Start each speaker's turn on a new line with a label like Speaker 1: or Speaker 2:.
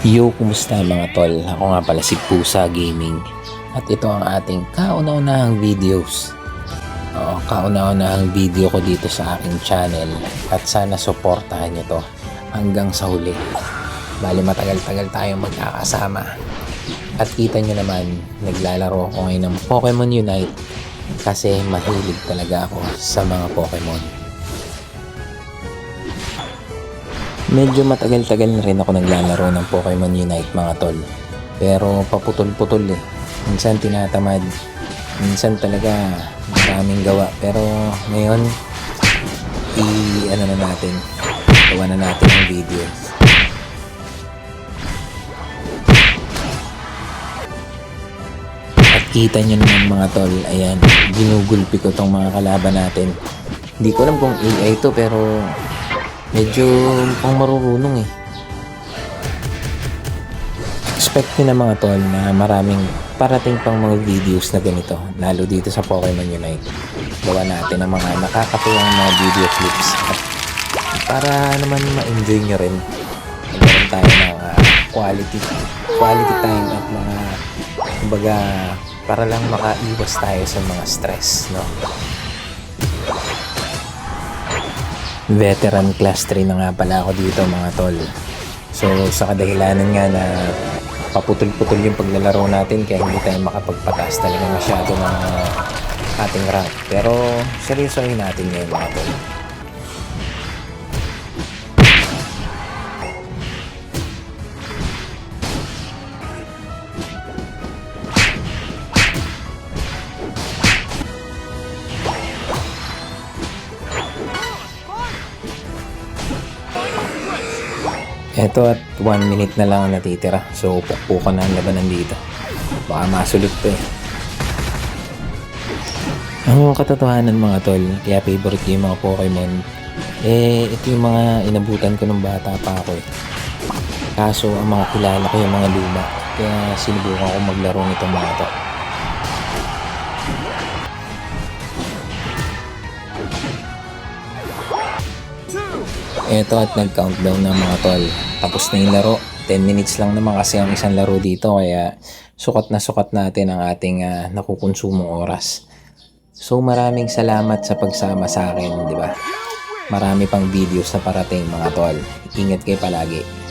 Speaker 1: Yo, kumusta mga tol? Ako nga pala si Pusa Gaming. At ito ang ating kauna-unahang videos. Oo, kauna-unahang video ko dito sa aking channel. At sana suportahan nyo to hanggang sa huli. Bali matagal-tagal tayong magkakasama. At kita nyo naman, naglalaro ako ngayon ng Pokemon Unite. Kasi mahilig talaga ako sa mga Pokemon. Medyo matagal-tagal na rin ako naglalaro ng Pokemon Unite mga tol. Pero paputol-putol eh. Minsan tinatamad. Minsan talaga maraming gawa. Pero ngayon, gawa na natin ang video. At kita nyo naman mga tol, ayan, ginugulpi ko tong mga kalaban natin. Hindi ko alam kung AI to pero medyo pang marurunong eh. Expect nyo na mga tol na maraming parating pang mga videos na ganito, lalo dito sa Pokemon Unite. Gawa natin ng mga nakakatuwang mga video clips at para naman ma-enjoy nyo rin, magkaroon tayo ng quality time at mga kumbaga para lang makaiwas tayo sa mga stress, no? Veteran class 3 na nga pala ako dito mga tol. So sa kadahilanan nga na paputol-putol yung paglalaro natin kaya hindi tayo makapagpataas talaga masyado ng ating rank. Pero seryosohin natin ngayon mga tol. Eto at 1 minute na lang ang natitira. So pukpukan na ang labanan dito. Baka masulot pa eh. Ang katotohanan mga tol, kaya favorite ko yung mga Pokemon. Ito yung mga inabutan ko nung bata pa ako eh. Kaso ang mga kilala ko yung mga luma. Kaya sinubukan ko maglaro nitong mga to. Eto at nag-countdown na mga tol. Tapos na yung laro. 10 minutes lang naman kasi ang isang laro dito. Kaya sukat natin ang ating nakukonsumong oras. So maraming salamat sa pagsama sa akin, di ba? Marami pang videos na parating mga tol. Ingat kayo palagi.